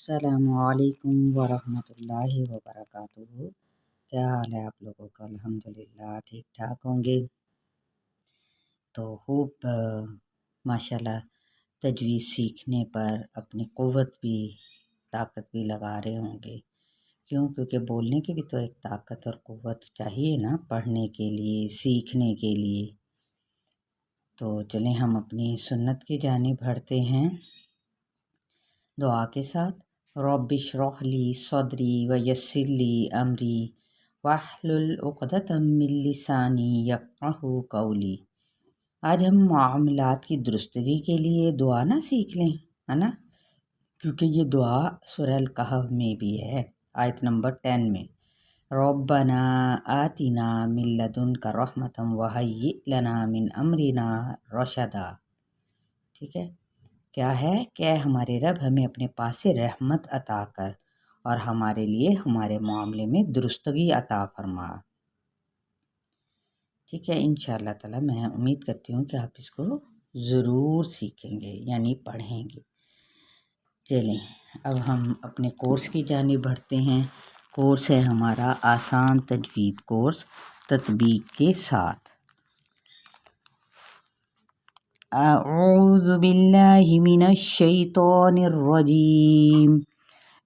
السلام علیکم ورحمۃ اللہ وبرکاتہ۔ کیا حال ہے آپ لوگوں کا؟ الحمدللہ ٹھیک ٹھاک ہوں گے تو خوب ماشاءاللہ تجوید سیکھنے پر اپنی قوت بھی طاقت بھی لگا رہے ہوں گے، کیونکہ بولنے کی بھی تو ایک طاقت اور قوت چاہیے نا، پڑھنے کے لیے سیکھنے کے لیے۔ تو چلیں ہم اپنی سنت کی جانب بڑھتے ہیں دعا کے ساتھ۔ رب اشرح لی صدری ویسر لی امری واحلل عقدۃ من لسانی یفقہوا قولی۔ آج ہم معاملات کی درستگی کے لیے دعا نہ سیکھ لیں، ہے نا، کیونکہ یہ دعا سورہ الکہف میں بھی ہے، آیت نمبر 10 میں۔ ربنا آتنا من لدنک رحمۃ وہیئ لنا من امرنا رشدا۔ ٹھیک ہے، کیا ہے کہ ہمارے رب ہمیں اپنے پاس سے رحمت عطا کر اور ہمارے لیے ہمارے معاملے میں درستگی عطا فرما۔ ٹھیک ہے، انشاءاللہ تعالی میں امید کرتی ہوں کہ آپ اس کو ضرور سیکھیں گے، یعنی پڑھیں گے۔ چلیں اب ہم اپنے کورس کی جانب بڑھتے ہیں۔ کورس ہے ہمارا آسان تجوید کورس تطبیق کے ساتھ۔ اعوذ باللہ من الشیطان الرجیم،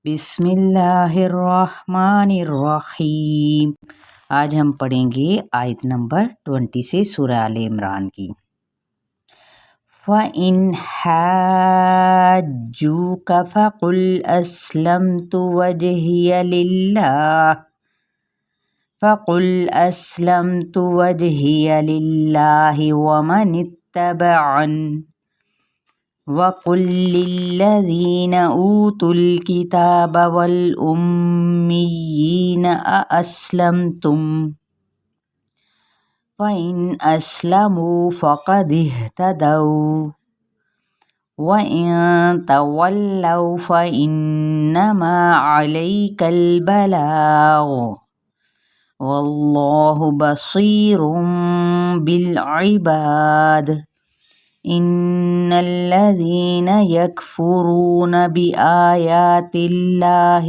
بسم اللہ الرحمن الرحیم۔ آج ہم پڑھیں گے آیت نمبر 20 سے سورہ آل عمران کی۔ فَإِنْ حَاجُّوكَ فَقُلْ أَسْلَمْتُ وَجْهِيَ لِلَّهِ وَمَنِ اتَّبَعَنِ وَقُلْ لِلَّذِينَ أُوتُوا الْكِتَابَ وَالْأُمِّيِّينَ أَأَسْلَمْتُمْ فَإِنْ أَسْلَمُوا فَقَدِ اهْتَدَوْا وَإِنْ تَوَلَّوْا فَإِنَّمَا عَلَيْكَ الْبَلَاغُ وَاللَّهُ بَصِيرٌ بِالْعِبَادِ۔ إِنَّ الَّذِينَ يَكْفُرُونَ بِآيَاتِ اللَّهِ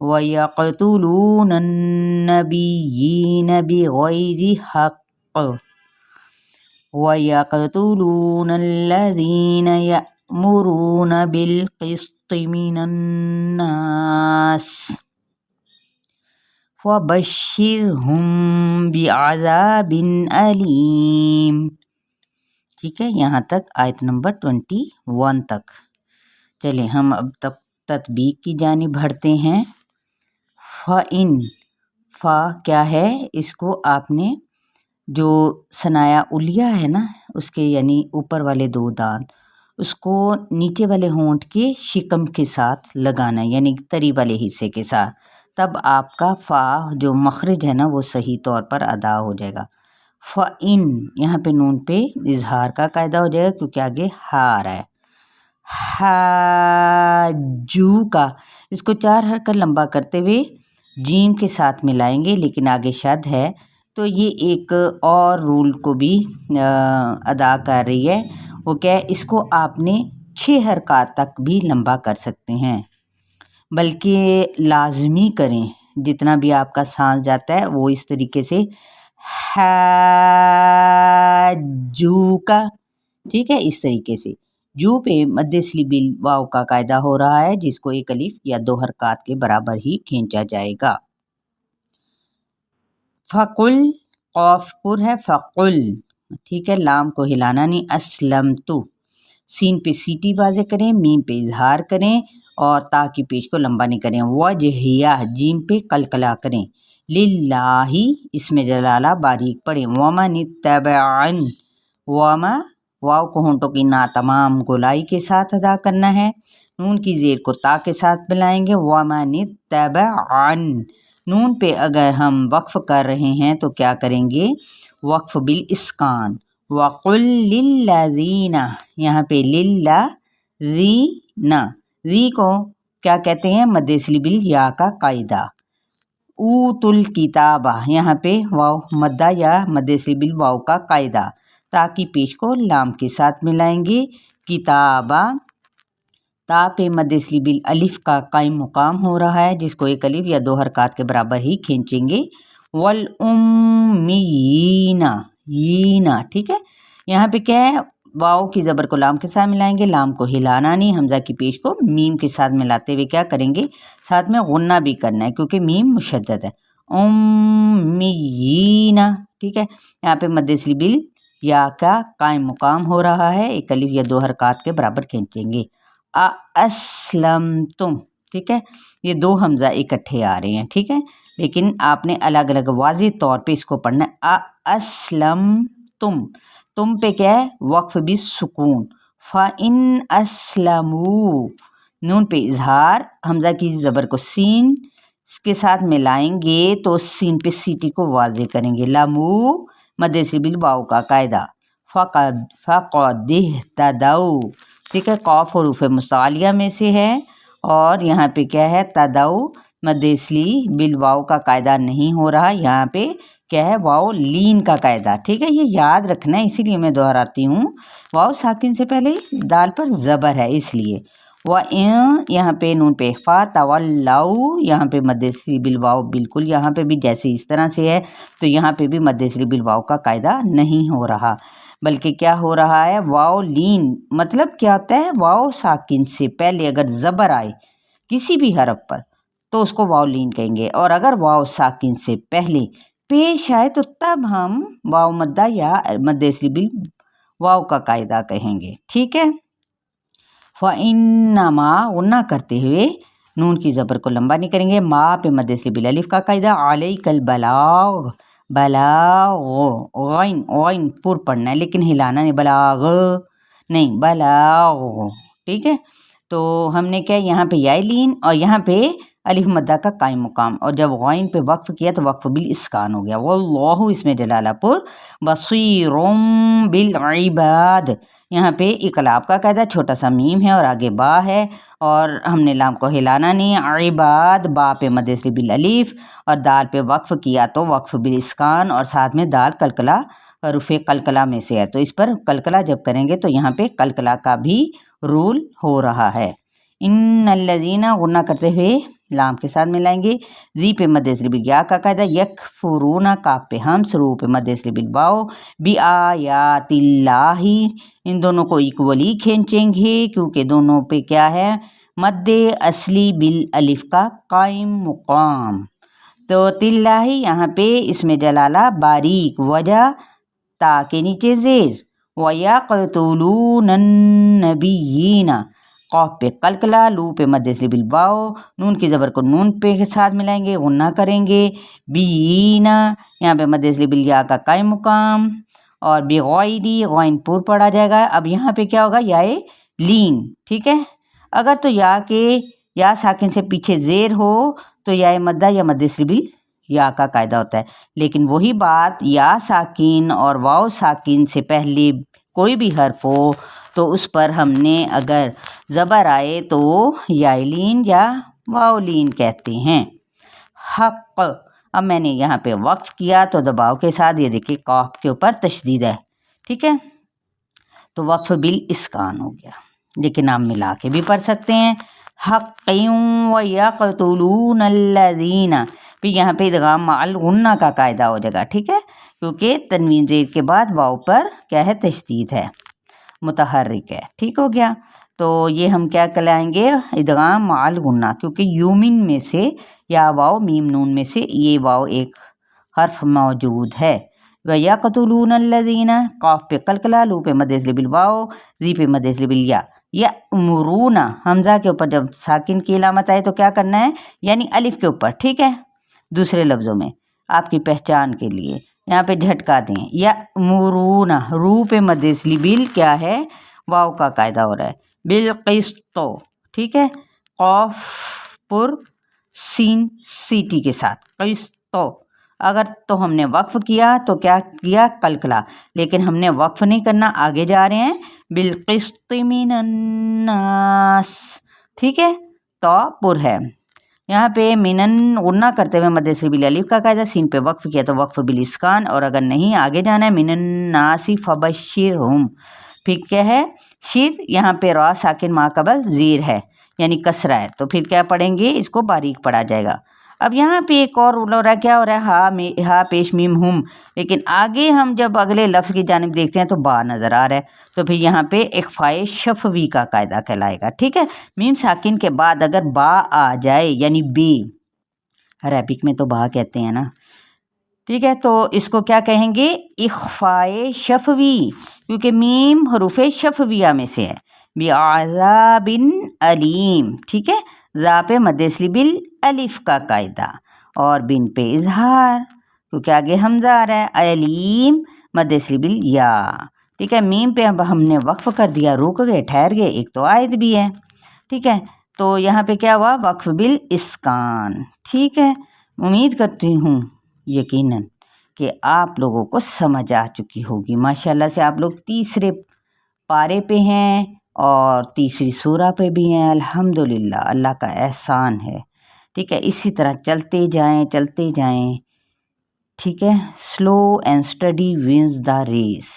وَيَقْتُلُونَ النَّبِيِّينَ بِغَيْرِ حَقٍّ وَيَقْتُلُونَ الَّذِينَ يَأْمُرُونَ بِالْقِسْطِ مِنَ النَّاسِ فَبَشِّرْهُم بِعَذَابٍ أَلِيمٍ۔ ٹھیک ہے، یہاں تک آیت نمبر 21 تک۔ چلیں ہم اب تک تطبیق کی جانب بڑھتے ہیں۔ فَإِن، فا کیا ہے، اس کو آپ نے جو ثنایا علیہ ہے نا، اس کے یعنی اوپر والے 2 دانت، اس کو نیچے والے ہونٹ کے شکم کے ساتھ لگانا ہے، یعنی تری والے حصے کے ساتھ، تب آپ کا فا جو مخرج ہے نا وہ صحیح طور پر ادا ہو جائے گا۔ فَإِن، یہاں پہ نون پہ اظہار کا قاعدہ ہو جائے گا کیونکہ آگے ہا آ رہا ہے۔ حاجو کا، اس کو 4 حرکت لمبا کرتے ہوئے جیم کے ساتھ ملائیں گے، لیکن آگے شد ہے تو یہ ایک اور رول کو بھی ادا کر رہی ہے۔ وہ کیا ہے، اس کو آپ نے 6 حرکات تک بھی لمبا کر سکتے ہیں، بلکہ لازمی کریں، جتنا بھی آپ کا سانس جاتا ہے وہ اس طریقے سے حاجو کا، ٹھیک ہے، اس طریقے سے جو پہ مد سلیبل واو کا قاعدہ ہو رہا ہے، جس کو ایک الف یا 2 حرکات کے برابر ہی کھینچا جائے گا۔ فقل، قاف پر ہے فقل، ٹھیک ہے، لام کو ہلانا نہیں۔ اسلمتو، سین پہ سیٹی واضح کریں، میم پہ اظہار کریں اور تا کی پیش کو لمبا نہیں کریں۔ وجہیہ، جیم پہ قلقلہ کریں۔ للہ، اس میں جلالہ باریک پڑھیں۔ ومن اتبعن، وما واو کو ہونٹوں کی نا تمام گولائی کے ساتھ ادا کرنا ہے، نون کی زیر کو تا کے ساتھ ملائیں گے۔ ومن اتبعن، نون پہ اگر ہم وقف کر رہے ہیں تو کیا کریں گے، وقف بالاسکان۔ وقل للذین، یہاں پہ للذین، ذی کو کیا کہتے ہیں، مد سلیبل یا کا قاعدہ۔ اوت الکتابہ، یہاں پہ واو مدہ یا مد سلیبل واو کا قاعدہ، تا کی پیش کو لام کے ساتھ ملائیں گے۔ کتابہ تا پہ مد اصلی بل الف کا قائم مقام ہو رہا ہے، جس کو ایک الف یا 2 حرکات کے برابر ہی کھینچیں گے۔ والامیین یینا، ٹھیک ہے، یہاں پہ کیا ہے، واؤ کی زبر کو لام کے ساتھ ملائیں گے، لام کو ہلانا نہیں، حمزہ کی پیش کو میم کے ساتھ ملاتے ہوئے کیا کریں گے، ساتھ میں غنہ بھی کرنا ہے کیونکہ میم مشدد ہے۔ امیین، ٹھیک ہے، یہاں پہ مد اصلی بل یا کا قائم مقام ہو رہا ہے، ایک الف یا 2 حرکات کے برابر کھینچیں گے۔ اسلمتم، ٹھیک ہے، یہ 2 حمزہ اکٹھے آ رہے ہیں، ٹھیک ہے، لیکن آپ نے الگ الگ واضح طور پہ اس کو پڑھنا ہے۔ اسلمتم، تم پہ کیا ہے، وقف بھی سکون۔ فَإِنْ أَسْلَمُوا، نون پہ اظہار، حمزہ کی زبر کو سین کے ساتھ ملائیں گے تو سین پہ سیٹی کو واضح کریں گے۔ لمو مد اصلی بل واؤ کا قاعدہ۔ فقد اہتدوا، ٹھیک ہے، قاف حروف مستعلیہ میں سے ہے، اور یہاں پہ کیا ہے، تدوا مد اصلی بل واؤ کا قاعدہ نہیں ہو رہا، یہاں پہ کیا ہے، واؤ لین کا قاعدہ، ٹھیک ہے، یہ یاد رکھنا ہے، اسی لیے میں دہراتی ہوں، واؤ ساکن سے پہلے دال پر زبر ہے اس لیے۔ یہاں پہ نون پہ اخفا، تولوا، یہاں پہ مد اصلی بل واؤ بالکل یہاں پہ بھی جیسے اس طرح سے ہے، تو یہاں پہ بھی مد اصلی بل واؤ کا قاعدہ نہیں ہو رہا، بلکہ کیا ہو رہا ہے، واؤ لین، مطلب کیا ہوتا ہے، واؤ ساکن سے پہلے اگر زبر آئے کسی بھی حرف پر تو اس کو واؤ لین کہیں گے، اور اگر واؤ ساکن سے پہلے پیش آئے تو تب ہم واؤ مدہ یا مد اصلی بل واؤ کا قاعدہ کہیں گے، ٹھیک ہے۔ فَإِنَّمَا غنہ کرتے ہوئے نون کی زبر کو لمبا نہیں کریں گے، ما پہ مد اصلی بل الف کا قاعدہ، علیک البلاغ، بلاغ، غین غین پر پڑھنا ہے لیکن ہلانا نہیں، بلاغ نہیں، بلاغ، ٹھیک ہے، تو ہم نے کیا یہاں پہ یا لین اور یہاں پہ الف مدہ کا قائم مقام، اور جب غین پہ وقف کیا تو وقف بالاسکان ہو گیا۔ واللہ اس میں جلالہ پر، بصیر بالعباد، یہاں پہ اقلاب کا قاعدہ، چھوٹا سا میم ہے اور آگے با ہے، اور ہم نے لام کو ہلانا نہیں، عباد، با پہ مد اصلی بل الف اور دال پہ وقف کیا تو وقف بالاسکان، اور ساتھ میں دال قلقلہ حروف قلقلہ میں سے ہے، تو اس پر قلقلہ جب کریں گے تو یہاں پہ قلقلہ کا بھی رول ہو رہا ہے۔ ان الذین غنہ کرتے ہوئے لام کے ساتھ ملائیں گے، ذی پہ مد اصلی بل یا کا قاعدہ، یکفرون کاف پہ ہمس، رو پہ مد اصلی بل واؤ، بآیات اللہ، ان دونوں کو ایکولی کھینچیں گے کیونکہ دونوں پہ کیا ہے، مد اصلی بل الف کا قائم مقام، تو تلہ یہاں پہ اس میں جلالہ باریک، وجہ تا کے نیچے زیر، وَيَقْتُلُونَ النَّبِيِّينَ، قاف پہ قلقلہ، لو پہ مد اصلی بل واؤ، نون کی زبر کو نون پہ کے ساتھ ملائیں گے، غنہ کریں گے، بینا یہاں پہ مد اصلی بل یا کا قائم مقام، اور بغیری غین پور پڑھا جائے گا۔ اب یہاں پہ کیا ہوگا، یا لین، ٹھیک ہے، اگر تو یا ساکن سے پیچھے زیر ہو تو یا مدہ یا مد اصلی بل یا کا قاعدہ ہوتا ہے، لیکن وہی بات یا ساکن اور واؤ ساکن سے پہلے کوئی بھی حرف ہو تو اس پر ہم نے اگر زبر آئے تو یا لین یا واؤ لین کہتے ہیں۔ حق، اب میں نے یہاں پہ وقف کیا تو دباؤ کے ساتھ، یہ دیکھیں قاف کے اوپر تشدید ہے، ٹھیک ہے، تو وقف بالاسکان ہو گیا، لیکن آپ ملا کے بھی پڑھ سکتے ہیں، حق وَيَقْتُلُونَ الَّذِينَ، پھر یہاں پہ ادغام مع الغنہ کا قاعدہ ہو جائے گا، ٹھیک ہے، کیونکہ تنوین زیر کے بعد واؤ پر کیا ہے، تشدید ہے، متحرک ہے، ٹھیک ہو گیا، تو یہ ہم کیا کہلائیں گے، ادغام مع الغنہ، کیونکہ یومن میں سے یا واؤ میم نون میں سے یہ واؤ ایک حرف موجود ہے۔ وَيَقْتُلُونَ الَّذِينَ، قاف پہ قلقلہ، لو پہ مد اصلی بل واؤ، ذی پہ مد اصلی بل یا، یأمرون، حمزہ کے اوپر جب ساکن کی علامت آئے تو کیا کرنا ہے، یعنی الف کے اوپر، ٹھیک ہے، دوسرے لفظوں میں آپ کی پہچان کے لیے یہاں پہ جھٹکا دیں، یأمرون، رو پہ مد اصلی بل کیا ہے، واؤ کا قاعدہ ہو رہا ہے، بالقسط، ٹھیک ہے، قاف پر سین سیٹی کے ساتھ، قسط، اگر تو ہم نے وقف کیا تو کیا کیا، قلقلہ، لیکن ہم نے وقف نہیں کرنا، آگے جا رہے ہیں، بالقسط من الناس، ٹھیک ہے، تو پر ہے، یہاں پہ منن غنہ کرتے ہوئے مد اصلی بل الف کا قاعدہ، سین پہ وقف کیا تو وقف بالاسکان، اور اگر نہیں آگے جانا ہے، من الناس فبشرہم، پھر کیا ہے شیر، یہاں پہ را ساکن ما قبل زیر ہے یعنی کسرہ ہے، تو پھر کیا پڑھیں گے، اس کو باریک پڑھا جائے گا۔ اب یہاں پہ ایک اور ہو رہا ہے، کیا ہو رہا ہے، ہا پیش میم ہم، لیکن آگے ہم جب اگلے لفظ کی جانب دیکھتے ہیں تو با نظر آ رہا ہے، تو پھر یہاں پہ اخفائے شفوی کا قاعدہ کہلائے گا، ٹھیک ہے۔ میم ساکن کے بعد اگر با آ جائے یعنی بی، عربک میں تو با کہتے ہیں نا، ٹھیک ہے، تو اس کو کیا کہیں گے، اخفائے شفوی، کیونکہ میم حروف شفویہ میں سے ہے۔ بعذاب علیم، ٹھیک ہے، ذا پہ مد اصلی بالالف کا قاعدہ، اور بن پہ اظہار کیونکہ آگے حمزہ آ رہا ہے، علیم مد اصلی بالیا، ٹھیک ہے۔ میم پہ اب ہم نے وقف کر دیا، رک گئے، ٹھہر گئے، ایک تو عائد بھی ہے، ٹھیک ہے، تو یہاں پہ کیا ہوا، وقف بالاسکان، ٹھیک ہے۔ امید کرتی ہوں یقیناً کہ آپ لوگوں کو سمجھ آ چکی ہوگی، ماشاءاللہ سے آپ لوگ تیسرے پارے پہ ہیں اور تیسری سورہ پہ بھی ہیں، الحمدللہ، اللہ کا احسان ہے، ٹھیک ہے۔ اسی طرح چلتے جائیں، ٹھیک ہے، slow and steady wins the race.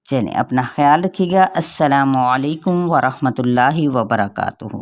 چلیں، اپنا خیال رکھیے گا، السلام علیکم ورحمۃ اللہ وبرکاتہ۔